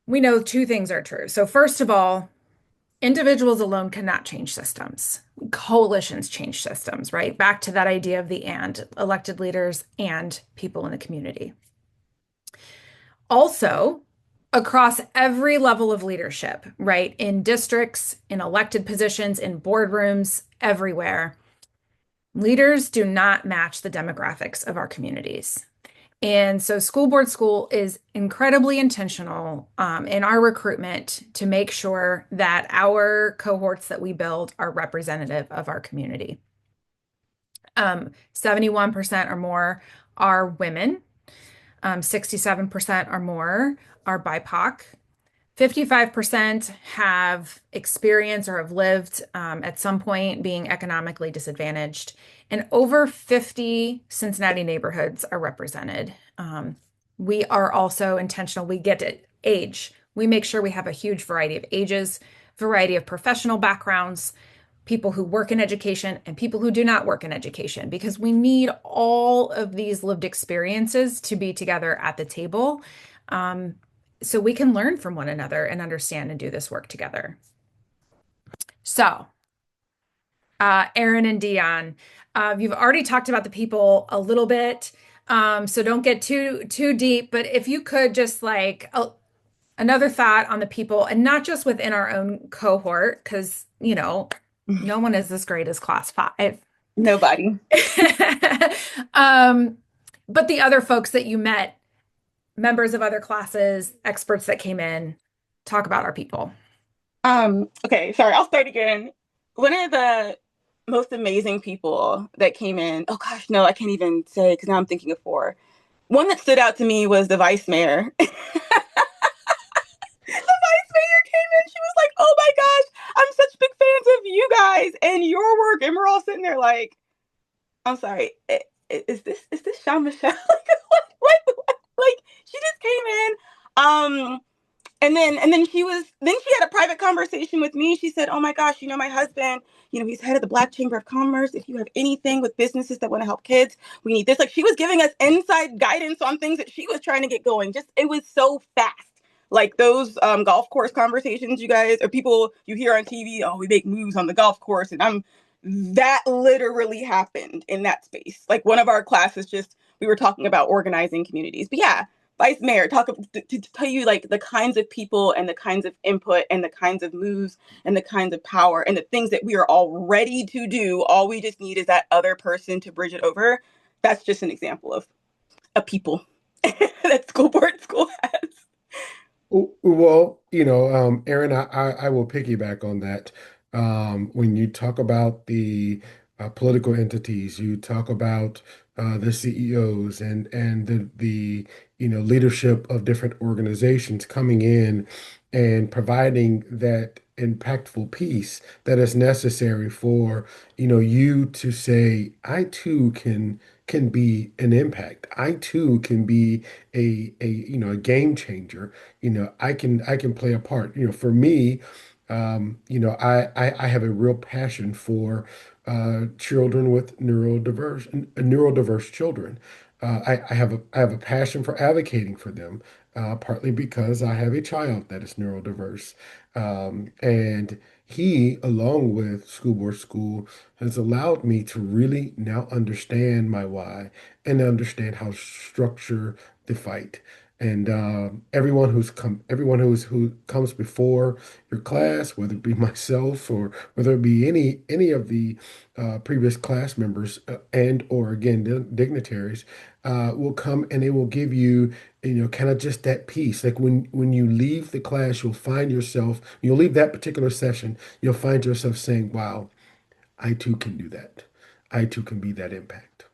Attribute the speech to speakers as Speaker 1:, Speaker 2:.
Speaker 1: we know two things are true. So, first of all, individuals alone cannot change systems. Coalitions change systems, right? Back to that idea of the and elected leaders and people in the community. Also, across every level of leadership, right? In districts, in elected positions, in boardrooms, everywhere, leaders do not match the demographics of our communities. And so, School Board School is incredibly intentional in our recruitment to make sure that our cohorts that we build are representative of our community. 71% or more are women, 67% or more are BIPOC, 55% have experience or have lived at some point being economically disadvantaged, and over 50 Cincinnati neighborhoods are represented. We are also intentional. We get to age. We make sure we have a huge variety of ages, variety of professional backgrounds, people who work in education and people who do not work in education, because we need all of these lived experiences to be together at the table. Um, so we can learn from one another and understand and do this work together. So, Aaron and Dion, you've already talked about the people a little bit, so don't get too deep. But if you could just another thought on the people, and not just within our own cohort, because no one is as great as class five.
Speaker 2: Nobody.
Speaker 1: um, but the other folks that you met, members of other classes, experts that came in, talk about our people.
Speaker 2: Okay, sorry, I'll start again. One of the most amazing people that came in, oh gosh, no, I can't even say because now I'm thinking of four. One that stood out to me was the vice mayor. The vice mayor came in, she was like, oh my gosh, I'm such big fans of you guys and your work. And we're all sitting there like, I'm sorry, is this Sean Michelle? Like she just came in. And then she had a private conversation with me. She said, "Oh my gosh, my husband, he's head of the Black Chamber of Commerce. If you have anything with businesses that want to help kids, we need this." Like she was giving us inside guidance on things that she was trying to get going. Just it was so fast. Like those golf course conversations, you guys, or people you hear on TV. Oh, we make moves on the golf course, and that literally happened in that space. Like one of our classes, just we were talking about organizing communities. But yeah, vice mayor to tell you like the kinds of people and the kinds of input and the kinds of moves and the kinds of power and the things that we are all ready to do. All we just need is that other person to bridge it over. That's just an example of a people that school board school has.
Speaker 3: Well, Aaron, I will piggyback on that. When you talk about the political entities, you talk about the CEOs and the leadership of different organizations coming in and providing that impactful piece that is necessary for you to say, I too can be an impact. I too can be a game changer. I can play a part. For me, I have a real passion for children with neurodiverse children. I have a passion for advocating for them, partly because I have a child that is neurodiverse, and he, along with School Board School, has allowed me to really now understand my why and understand how to structure the fight. And everyone who comes before your class, whether it be myself or whether it be any of the previous class members and or again dignitaries, will come and they will give you kind of just that piece. Like when you leave the class, you'll leave that particular session, you'll find yourself saying, "Wow, I too can do that. I too can be that impact."